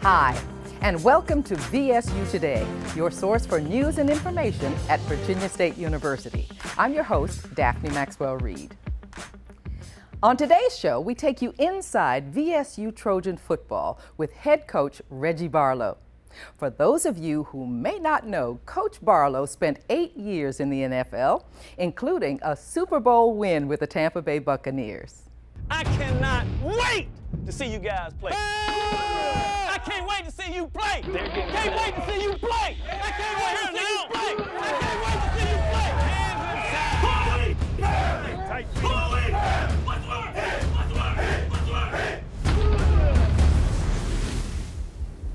Hi, and welcome to VSU Today, your source for news and information at Virginia State University. I'm your host, Daphne Maxwell Reed. On today's show, we take you inside VSU Trojan football with head coach Reggie Barlow. For those of you who may not know, Coach Barlow spent 8 years in the NFL, including a Super Bowl win with the Tampa Bay Buccaneers. I cannot wait to see you guys play. I can't wait to see you play. Can't wait to see you play. I can't wait to see you play. I can't wait to see you play. Hands inside. Tight.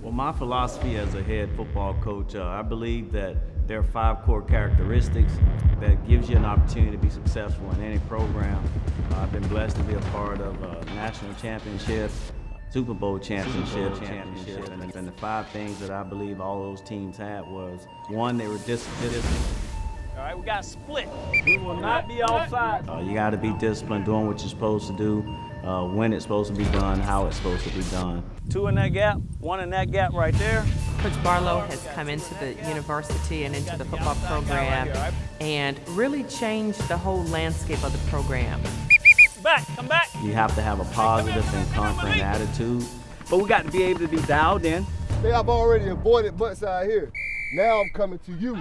Well, my philosophy as a head football coach, I believe that there are 5 core characteristics that gives you an opportunity to be successful in any program. I've been blessed to be a part of a national championship, Super Bowl championship, and the 5 things that I believe all those teams had was, 1, they were disciplined. All right, we got split. We will not be offside. You got to be disciplined, doing what you're supposed to do, when it's supposed to be done, how it's supposed to be done. 2 in that gap, 1 in that gap right there. Coach Barlow has come into the university and into the football program and really changed the whole landscape of the program. Come back. You have to have a positive and confident attitude, but we got to be able to be dialed in. They have already avoided butt side here. Now I'm coming to you.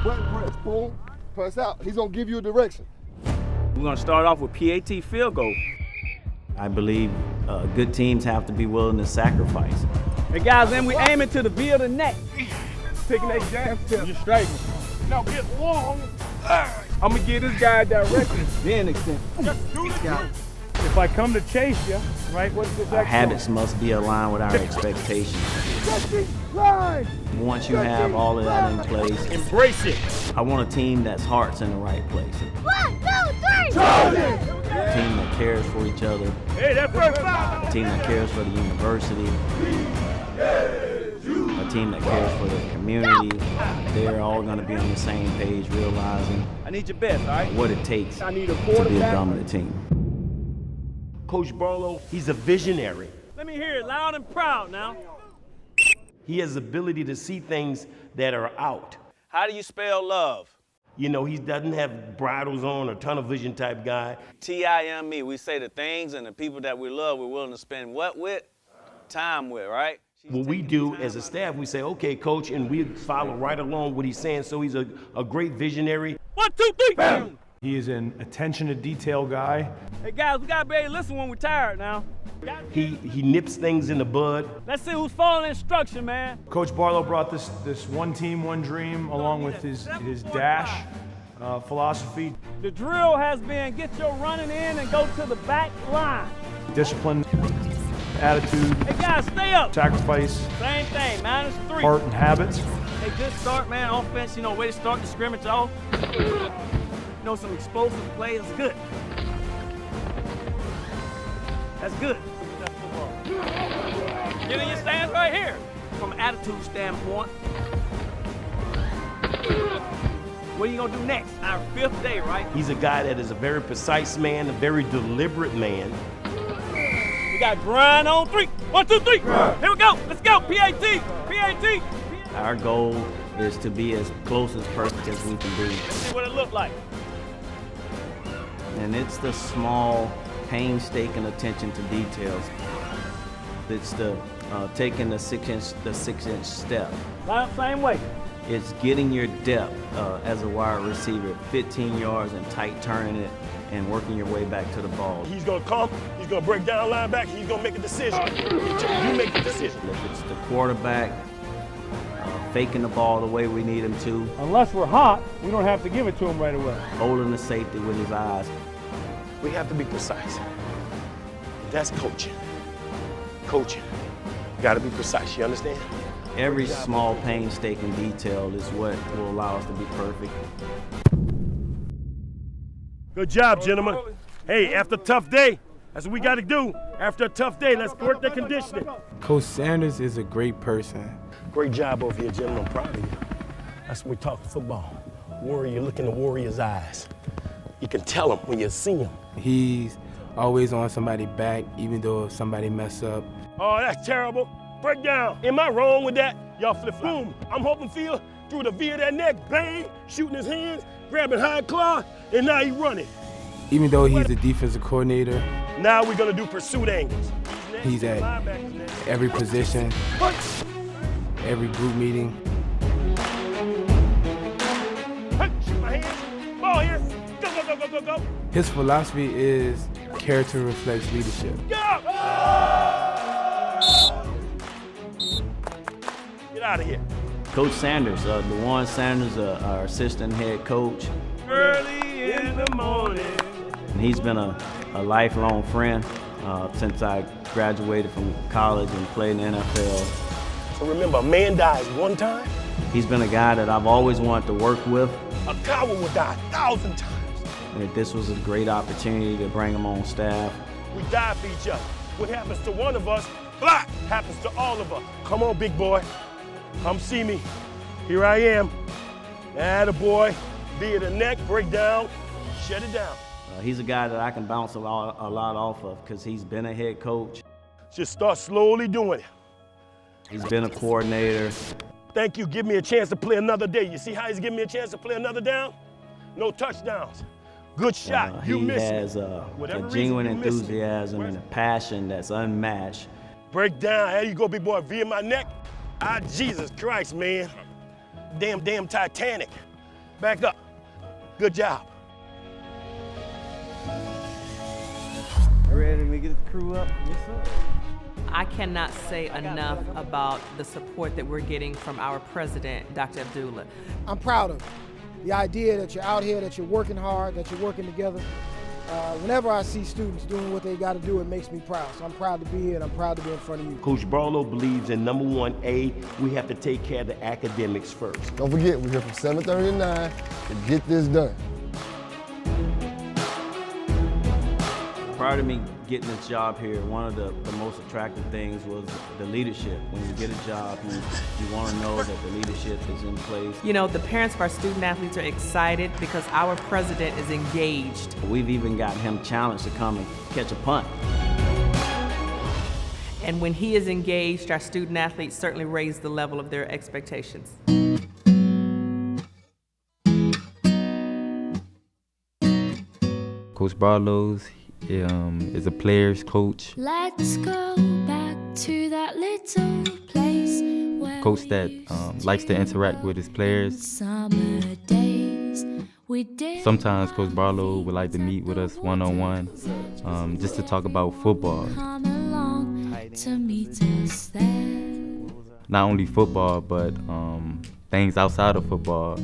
Butt press, boom, press out. He's gonna give you a direction. We're gonna start off with PAT field goal. I believe good teams have to be willing to sacrifice. Hey guys, then we aiming to the V of the neck. Taking that jab step. You're striking. Now get long. I'm gonna give this guy direction. Then extend. Just do it. If I come to chase you, right, what's this Our habits must be aligned with our expectations. Line. Once you have all of that in place, Embrace it. I want a team that's heart's in the right place. 1, 2, 3. A team that cares for each other. Hey, that first foul. A team that cares for the university. A team that cares for the community. They're all going to be on the same page, realizing I need your best, all right? what it takes I need a to be a quarterback. dominant team. Coach Barlow, he's a visionary. Let me hear it loud and proud now. He has the ability to see things that are out. How do you spell love? You know, he doesn't have bridles on or tunnel vision type guy. T-I-M-E. We say the things and the people that we love, we're willing to spend what with? Time with, right? What we do as a staff, we say, okay, coach, and we follow right along what he's saying. So he's a great visionary. 1, 2, 3. Bam. He is an attention to detail guy. Hey guys, we gotta be able to listen when we're tired now. He nips things in the bud. Let's see who's following instruction, man. Coach Barlow brought this one team, one dream, along with his dash philosophy. The drill has been get your running in and go to the back line. Discipline, attitude, Hey guys, stay up. sacrifice, Same thing, -3. heart and habits. Hey, good start, man. Offense, way to start the scrimmage off. Some explosive plays. That's good. That's good. Get in your stance right here. From an attitude standpoint. What are you gonna do next? Our 5th day, right? He's a guy that is a very precise man, a very deliberate man. We got grind on 3. 1, 2, 3. Here we go. Let's go. PAT. PAT. Our goal is to be as close as perfect as we can be. Let's see what it looked like. And it's the small, painstaking attention to details. It's the taking the 6-inch step. Line up same way. It's getting your depth as a wide receiver, 15 yards and tight turning it and working your way back to the ball. He's gonna come, he's gonna break down linebacker, he's gonna make a decision. You make the decision. If it's the quarterback faking the ball the way we need him to, Unless we're hot, we don't have to give it to him right away. holding the safety with his eyes. We have to be precise. That's coaching. Coaching. Gotta be precise, you understand? Every small painstaking detail is what will allow us to be perfect. Good job, gentlemen. Hey, after a tough day, that's what we got to do. After a tough day, let's work the conditioning. Coach Sanders is a great person. Great job over here, gentlemen. I'm proud of you. That's when we talk football. Warrior, look in the Warrior's eyes. You can tell him when you see him. He's always on somebody's back, even though if somebody mess up. Oh, that's terrible. Break down. Am I wrong with that? Y'all flip boom. I'm hoping field through the V of that neck, bang, shooting his hands, grabbing high claw, and now he running. Even though he's a defensive coordinator, now we're gonna do pursuit angles. He's at every position, every group meeting. Hey, shoot my hands. Ball here. Go, go, go, go, go, go. His philosophy is character reflects leadership. Go! Get out of here. Coach Sanders, DeJuan Sanders, our assistant head coach. Early in the morning. And he's been a lifelong friend since I graduated from college and played in the NFL. So remember, a man dies one time. He's been a guy that I've always wanted to work with. A coward would die 1,000 times. And this was a great opportunity to bring him on staff. We die for each other. What happens to one of us, black, happens to all of us. Come on, big boy. Come see me. Here I am. Attaboy. Via the neck, break down, shut it down. He's a guy that I can bounce a lot off of because he's been a head coach. Just start slowly doing it. He's been a coordinator. Thank you. Give me a chance to play another day. You see how he's giving me a chance to play another down? No touchdowns. Good shot. You missed He has a genuine enthusiasm and a passion that's unmatched. Break down. There you go, big boy. Via my neck. Ah, Jesus Christ, man. Damn Titanic. Back up. Good job. Ready to get the crew up? Yes, sir. I cannot say enough about the support that we're getting from our president, Dr. Abdullah. I'm proud of the idea that you're out here, that you're working hard, that you're working together. Whenever I see students doing what they got to do, it makes me proud. So I'm proud to be here and I'm proud to be in front of you. Coach Barlow believes in number 1A, we have to take care of the academics first. Don't forget, we're here from 7:30 to 9 to get this done. Prior to me getting this job here, one of the most attractive things was the leadership. When you get a job, you want to know that the leadership is in place. You know, the parents of our student athletes are excited because our president is engaged. We've even got him challenged to come and catch a punt. And when he is engaged, our student athletes certainly raise the level of their expectations. Coach Barlow is a player's coach. Let's go back to that little place where coach that likes to interact with his players. Summer days we did. Sometimes Coach Barlow would like to meet with us one-on-one just to talk about football. Come along to meet us there. Not only football, but things outside of football.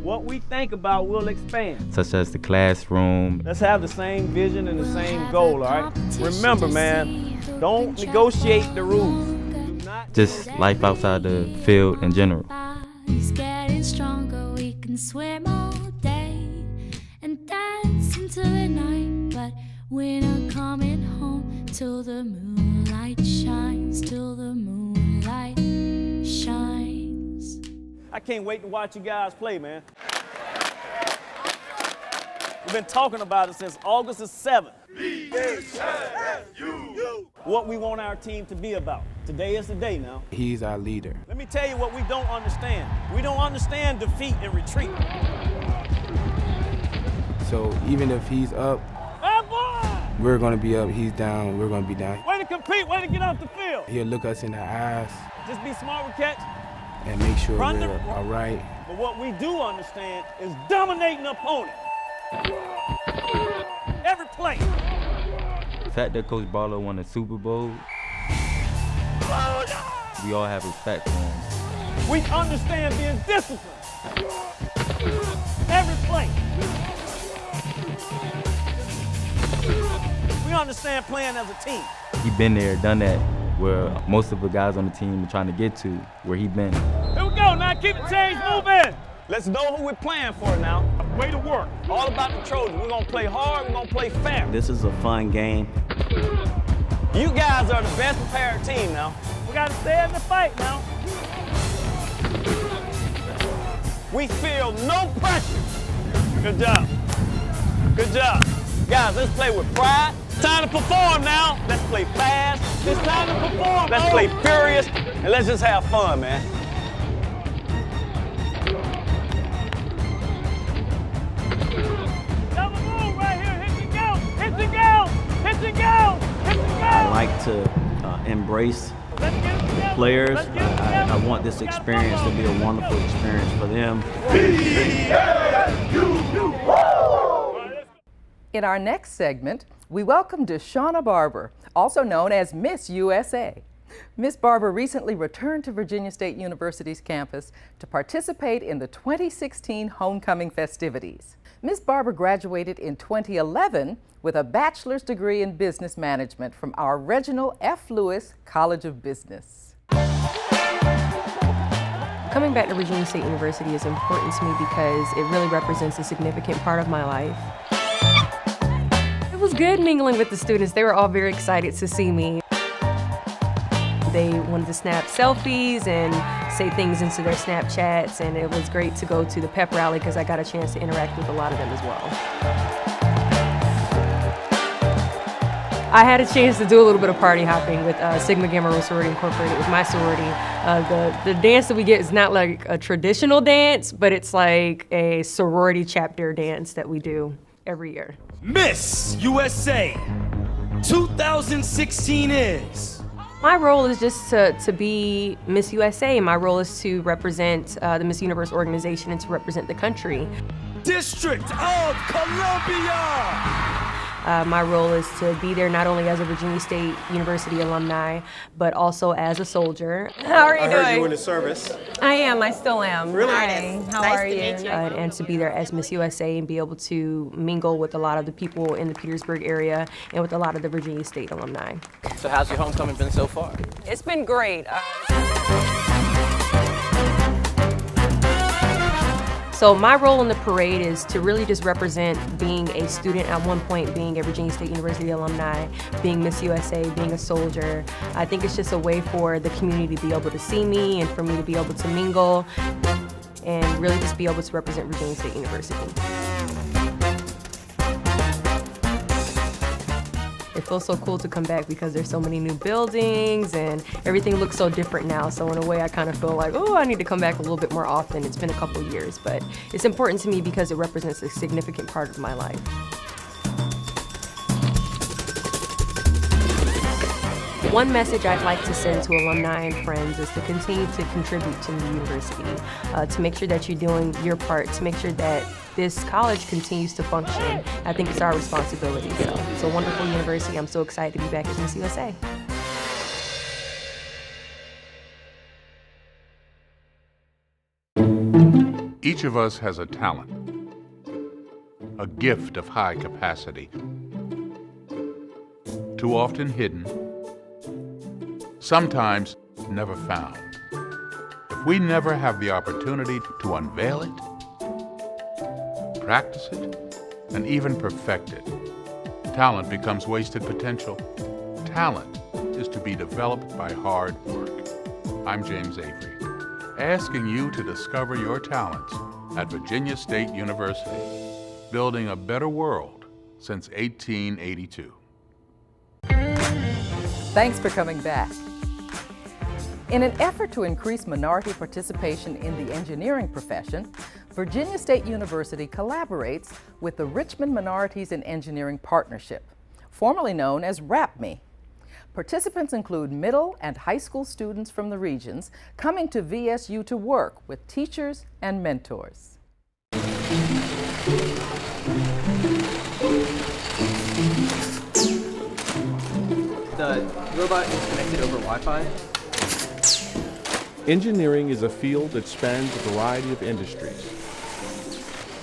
What we think about will expand. Such as the classroom. Let's have the same vision and the same goal, all right? Remember, man, don't negotiate the rules. Just life outside the field in general. Body's getting stronger, we can swim all day and dance into the night, but we're not coming home till the moonlight shines, till the moonlight shines. I can't wait to watch you guys play, man. We've been talking about it since August the 7th. VSU. What we want our team to be about. Today is the day now. He's our leader. Let me tell you what we don't understand. We don't understand defeat and retreat. So even if he's up, we're going to be up. He's down, we're going to be down. Way to compete, way to get off the field. He'll look us in the eyes. Just be smart with catch. And make sure we're all right. But what we do understand is dominating the opponent. Every play. The fact that Coach Barlow won a Super Bowl, we all have respect for him. We understand being disciplined. Every play. We understand playing as a team. He's been there, done that, where most of the guys on the team are trying to get to, where he's been. Here we go, now keep the chains moving. Let's know who we're playing for now. Way to work. All about the Trojans. We're gonna play hard, we're gonna play fair. This is a fun game. You guys are the best prepared team now. We gotta stay in the fight now. We feel no pressure. Good job. Good job. Guys, let's play with pride. It's time to perform now. Let's play fast. It's time to perform. Let's play furious, and let's just have fun, man. Double move right here. Hit the go. Hit the go. Hit the go. Hit the go. I like to embrace the players. I want this experience to be a wonderful experience for them. In our next segment, we welcome Deshauna Barber, also known as Miss USA. Miss Barber recently returned to Virginia State University's campus to participate in the 2016 homecoming festivities. Miss Barber graduated in 2011 with a bachelor's degree in business management from our Reginald F. Lewis College of Business. Coming back to Virginia State University is important to me because it really represents a significant part of my life. It was good mingling with the students. They were all very excited to see me. They wanted to snap selfies and say things into their Snapchats, and it was great to go to the pep rally because I got a chance to interact with a lot of them as well. I had a chance to do a little bit of party hopping with Sigma Gamma Rho Sorority Incorporated with my sorority. The dance that we get is not like a traditional dance, but it's like a sorority chapter dance that we do every year. Miss USA 2016 is... My role is just to be Miss USA. My role is to represent the Miss Universe organization and to represent the country. District of Columbia! My role is to be there not only as a Virginia State University alumni, but also as a soldier. How are you doing? I heard you were in the service. I am. I still am. Really? Hi. How Nice are to you? meet you. And to be there as Miss USA and be able to mingle with a lot of the people in the Petersburg area and with a lot of the Virginia State alumni. So how's your homecoming been so far? It's been great. So my role in the parade is to really just represent being a student at one point, being a Virginia State University alumni, being Miss USA, being a soldier. I think it's just a way for the community to be able to see me and for me to be able to mingle and really just be able to represent Virginia State University. It feels so cool to come back because there's so many new buildings and everything looks so different now. So in a way I kind of feel like, oh, I need to come back a little bit more often. It's been a couple years, but it's important to me because it represents a significant part of my life. One message I'd like to send to alumni and friends is to continue to contribute to the university, to make sure that you're doing your part, to make sure that this college continues to function. I think it's our responsibility. So it's a wonderful university. I'm so excited to be back as Miss USA. Each of us has a talent, a gift of high capacity, too often hidden, sometimes never found. If we never have the opportunity to unveil it, practice it, and even perfect it, talent becomes wasted potential. Talent is to be developed by hard work. I'm James Avery, asking you to discover your talents at Virginia State University, building a better world since 1882. Thanks for coming back. In an effort to increase minority participation in the engineering profession, Virginia State University collaborates with the Richmond Minorities in Engineering Partnership, formerly known as RAPME. Participants include middle and high school students from the regions coming to VSU to work with teachers and mentors. The robot is connected over Wi-Fi. Engineering is a field that spans a variety of industries.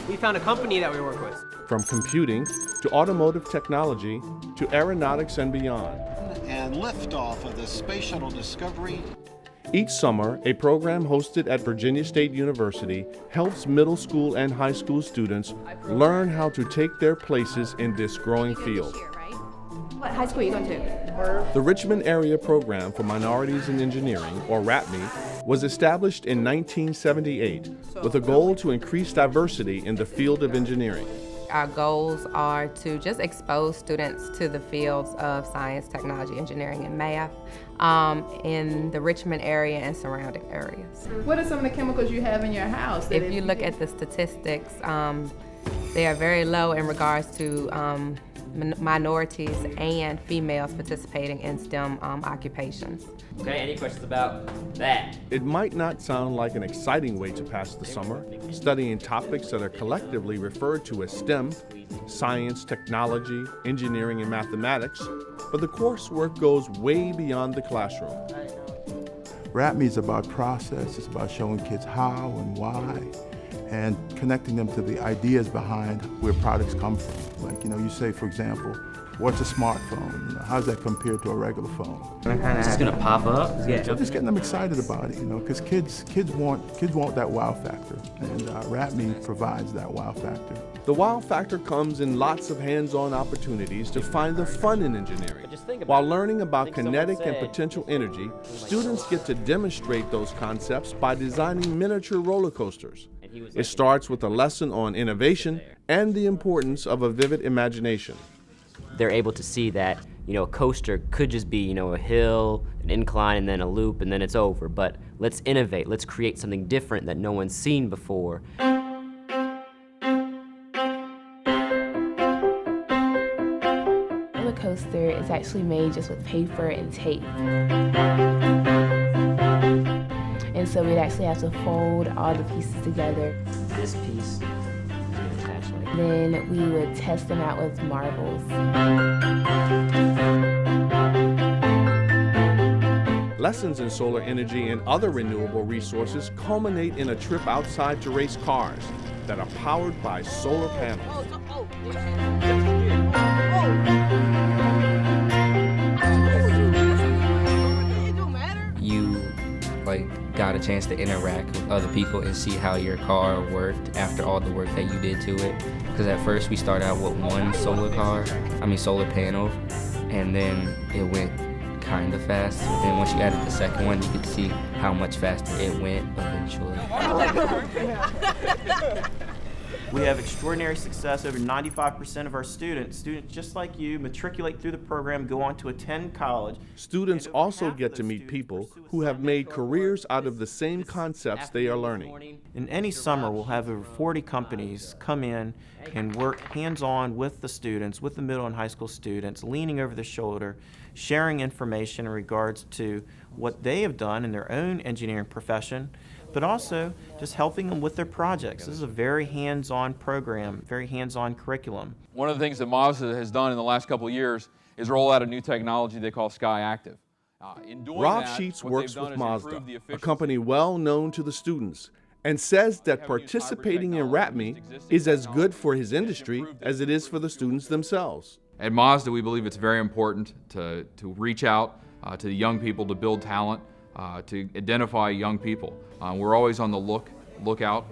We found a company that we work with. From computing to automotive technology to aeronautics and beyond. And liftoff of the Space Shuttle Discovery. Each summer, a program hosted at Virginia State University helps middle school and high school students learn how to take their places in this growing field. What high school are you going to? The Richmond Area Program for Minorities in Engineering, or Ratney, was established in 1978 with a goal to increase diversity in the field of engineering. Our goals are to just expose students to the fields of science, technology, engineering, and math in the Richmond area and surrounding areas. What are some of the chemicals you have in your house? If you look at the statistics, they are very low in regards to minorities and females participating in STEM occupations. Okay, any questions about that? It might not sound like an exciting way to pass the summer, studying topics that are collectively referred to as STEM, science, technology, engineering, and mathematics, but the coursework goes way beyond the classroom. Ratney is about process, it's about showing kids how and why, and connecting them to the ideas behind where products come from. Like, you say, for example, what's a smartphone? How does that compare to a regular phone? It's just gonna pop up? Yeah. So just getting them excited about it, because kids want that wow factor, and Ratney provides that wow factor. The wow factor comes in lots of hands-on opportunities to find the fun in engineering. While learning about kinetic and potential energy, students get to demonstrate those concepts by designing miniature roller coasters. It starts with a lesson on innovation and the importance of a vivid imagination. They're able to see that, a coaster could just be, a hill, an incline, and then a loop, and then it's over. But let's innovate. Let's create something different that no one's seen before. The coaster is actually made just with paper and tape. And so we'd actually have to fold all the pieces together. This piece, then we would test them out with marbles. Lessons in solar energy and other renewable resources culminate in a trip outside to race cars that are powered by solar panels. You got a chance to interact with other people and see how your car worked after all the work that you did to it. Because at first we started out with one solar panel, and then it went kind of fast. And then once you added the second one, you could see how much faster it went eventually. We have extraordinary success. Over 95% of our students just like you, matriculate through the program, go on to attend college. Students also get to meet people who have made careers out of the same concepts they are learning. In any summer, we'll have over 40 companies come in and work hands-on with the students, with the middle and high school students, leaning over their shoulder, sharing information in regards to what they have done in their own engineering profession, but also just helping them with their projects. This is a very hands-on program, very hands-on curriculum. One of the things that Mazda has done in the last couple of years is roll out a new technology they call Sky Active. Rob Sheets works with Mazda, a company well known to the students, and says that participating in Ratney is as good for his industry as it is for the students themselves. At Mazda, we believe it's very important to reach out to the young people, to build talent, to identify young people. We're always on the lookout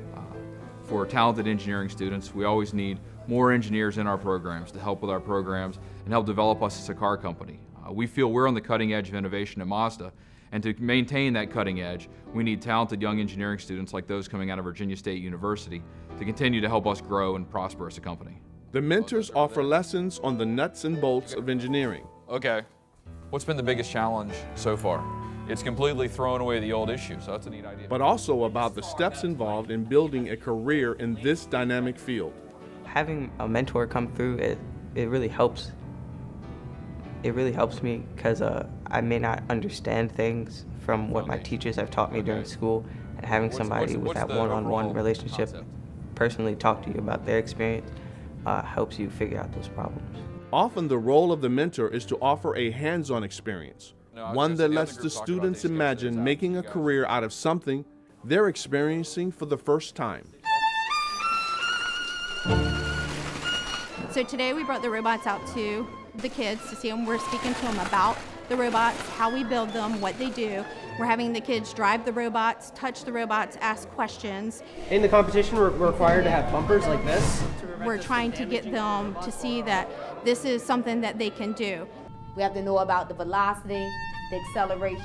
for talented engineering students. We always need more engineers in our programs to help with our programs and help develop us as a car company. We feel we're on the cutting edge of innovation at Mazda, and to maintain that cutting edge, we need talented young engineering students like those coming out of Virginia State University to continue to help us grow and prosper as a company. The mentors offer lessons on the nuts and bolts of engineering. Okay, what's been the biggest challenge so far? It's completely thrown away the old issue, so that's a neat idea. But also about the steps involved in building a career in this dynamic field. Having a mentor come through, it really helps. It really helps me because I may not understand things from what my teachers have taught me during school, and having somebody with that one-on-one relationship personally talk to you about their experience helps you figure out those problems. Often the role of the mentor is to offer a hands-on experience. One that lets the students imagine making a career out of something they're experiencing for the first time. So today we brought the robots out to the kids to see them. We're speaking to them about the robots, how we build them, what they do. We're having the kids drive the robots, touch the robots, ask questions. In the competition, we're required to have bumpers like this. We're trying to get them to see that this is something that they can do. We have to know about the velocity, the acceleration.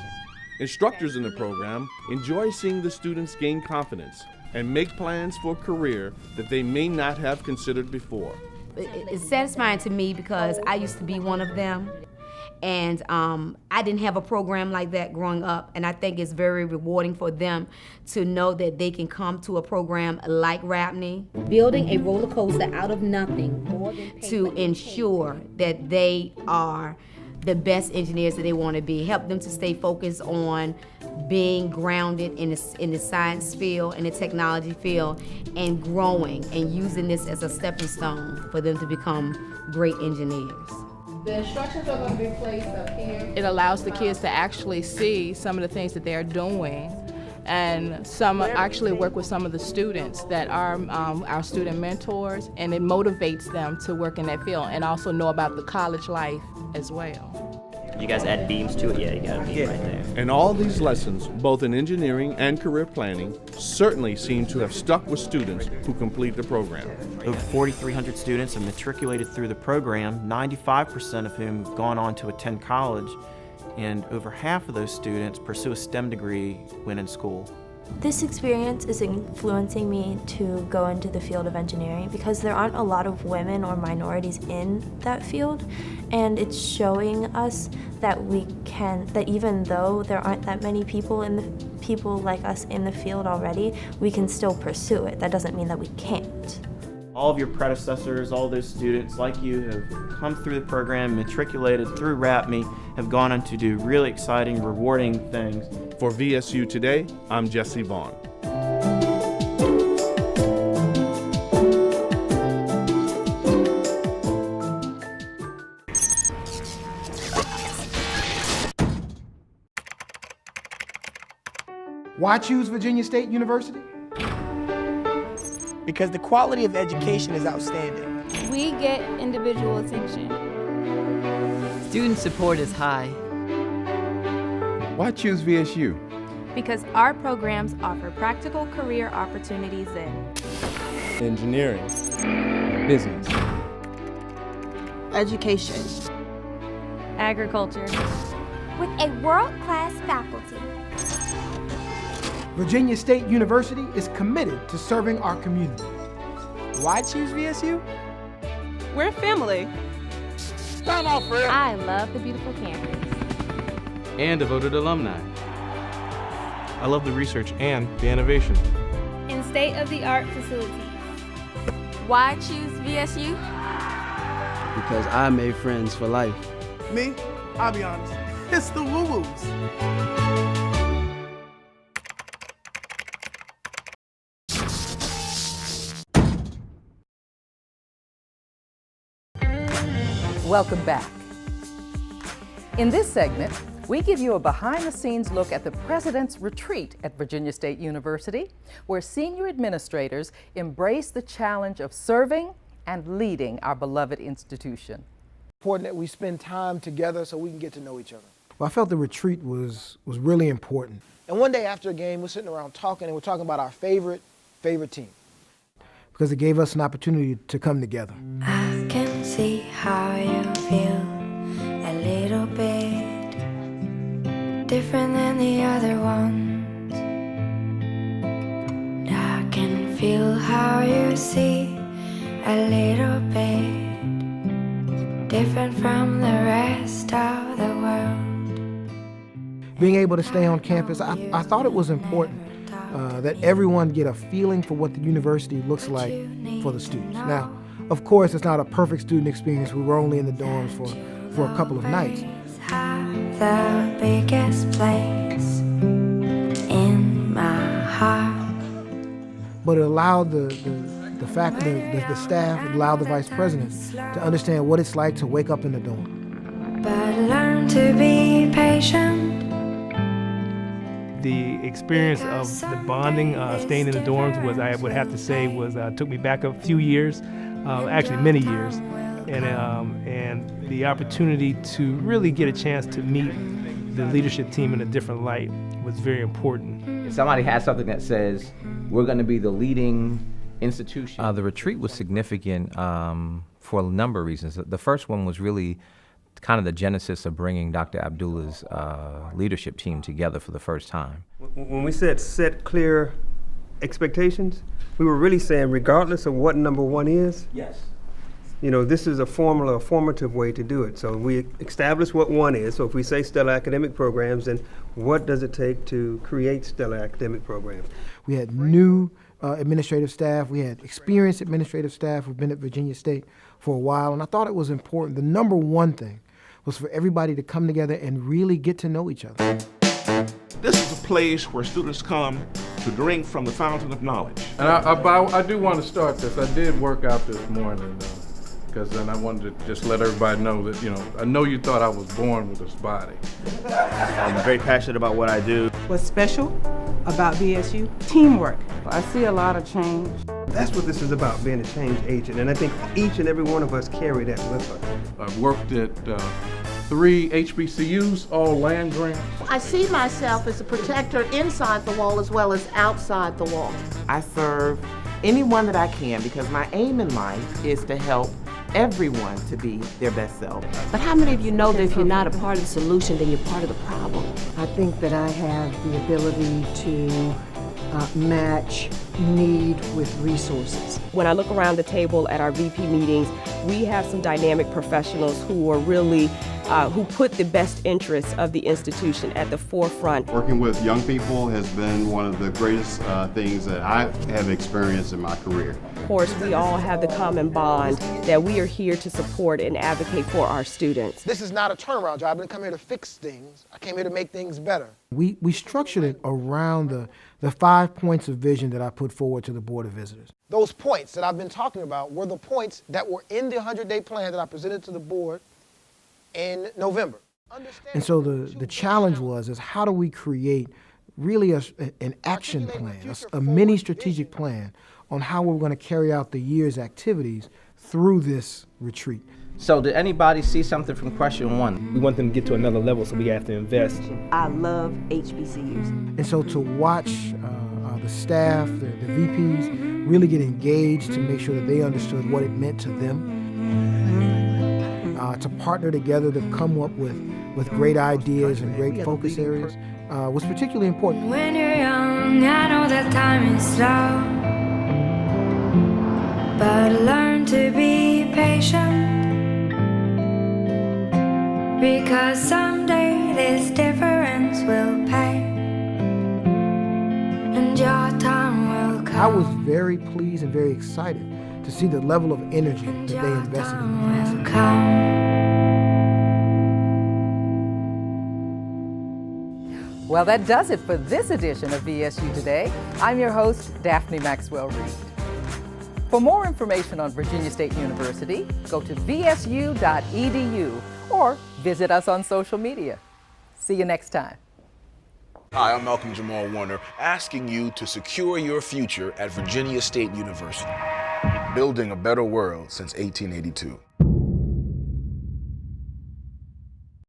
Instructors in the program enjoy seeing the students gain confidence and make plans for a career that they may not have considered before. It's satisfying to me because I used to be one of them, and I didn't have a program like that growing up, and I think it's very rewarding for them to know that they can come to a program like Ratney. Building a roller coaster out of nothing to ensure that they are the best engineers that they want to be. Help them to stay focused on being grounded in the science field and the technology field and growing and using this as a stepping stone for them to become great engineers. The instructions are going to be placed up here. It allows the kids to actually see some of the things that they're doing, and some actually work with some of the students that are our student mentors, and it motivates them to work in that field and also know about the college life as well. You guys add beams to it? Yeah, you got a beam right there. And all these lessons, both in engineering and career planning, certainly seem to have stuck with students who complete the program. Over 4,300 students have matriculated through the program, 95% of whom have gone on to attend college, and over half of those students pursue a STEM degree when in school. This experience is influencing me to go into the field of engineering because there aren't a lot of women or minorities in that field, and it's showing us that we can, that even though there aren't that many people like us in the field already, we can still pursue it. That doesn't mean that we can't. All of your predecessors, all those students like you have come through the program, matriculated through Ratney, have gone on to do really exciting, rewarding things. For VSU Today, I'm Jesse Vaughn. Why choose Virginia State University? Because the quality of education is outstanding. We get individual attention. Student support is high. Why choose VSU? Because our programs offer practical career opportunities in engineering, business, education, agriculture, with a world-class faculty. Virginia State University is committed to serving our community. Why choose VSU? We're a family. Stand off, Fred. I love the beautiful campus. And devoted alumni. I love the research and the innovation. and state-of-the-art facilities. Why choose VSU? Because I made friends for life. Me? I'll be honest. It's the woo-woos. Welcome back. In this segment, we give you a behind-the-scenes look at the President's Retreat at Virginia State University, where senior administrators embrace the challenge of serving and leading our beloved institution. Important that we spend time together so we can get to know each other. Well, I felt the retreat was really important. And one day after a game, we're sitting around talking, and we're talking about our favorite team. Because it gave us an opportunity to come together. I can see how you feel a little bit different than the other ones. I can feel how you see a little bit different from the rest of the world. Being able to stay on campus, I thought it was important that everyone get a feeling for what the university looks like for the students. Now, of course, it's not a perfect student experience. We were only in the dorms for a couple of nights. The biggest place in my heart. But it allowed the faculty, the staff, it allowed the vice president to understand what it's like to wake up in the dorm. But learn to be patient. The experience of the bonding, staying in the dorms was, I would have to say, took me back a few years, actually many years. and the opportunity to really get a chance to meet the leadership team in a different light was very important. If somebody has something that says, we're going to be the leading institution. The retreat was significant for a number of reasons. The first one was really kind of the genesis of bringing Dr. Abdullah's leadership team together for the first time. When we said set clear expectations, we were really saying regardless of what number one is, yes, you know, this is a formative way to do it. So we establish what one is. So if we say stellar academic programs, then what does it take to create stellar academic programs? We had new administrative staff. We had experienced administrative staff who've been at Virginia State for a while, and I thought it was important. The number one thing was for everybody to come together and really get to know each other. This is a place where students come to drink from the fountain of knowledge. And I do want to start this. I did work out this morning, because then I wanted to just let everybody know that, you know, I know you thought I was born with this body. I'm very passionate about what I do. What's special about VSU? Teamwork. I see a lot of change. That's what this is about, being a change agent, and I think each and every one of us carry that with us. I've worked at 3 HBCUs, all land grants. I see myself as a protector inside the wall as well as outside the wall. I serve anyone that I can because my aim in life is to help everyone to be their best self. But how many of you know that if you're not a part of the solution, then you're part of the problem? I think that I have the ability to match need with resources. When I look around the table at our VP meetings, we have some dynamic professionals who are really, who put the best interests of the institution at the forefront. Working with young people has been one of the greatest things that I have experienced in my career. Of course, we all have the common bond that we are here to support and advocate for our students. This is not a turnaround job. I didn't come here to fix things. I came here to make things better. We structured it around the 5 points of vision that I put forward to the Board of Visitors. Those points that I've been talking about were the points that were in the 100-day plan that I presented to the board in November. And so the challenge is how do we create really an action plan, a mini strategic plan on how we're going to carry out the year's activities through this retreat. So did anybody see something from question one? We want them to get to another level, so we have to invest. I love HBCUs. And so to watch the staff, the VPs, really get engaged to make sure that they understood what it meant to them, to partner together to come up with great ideas and great focus areas was particularly important. When you're young, I know that time is slow, but learn to be patient, because someday this difference will pay, and your time will come. I was very pleased and very excited to see the level of energy that they invested in the class. Well, that does it for this edition of VSU Today. I'm your host, Daphne Maxwell Reed. For more information on Virginia State University, go to vsu.edu or visit us on social media. See you next time. Hi, I'm Malcolm Jamal Warner, asking you to secure your future at Virginia State University, building a better world since 1882.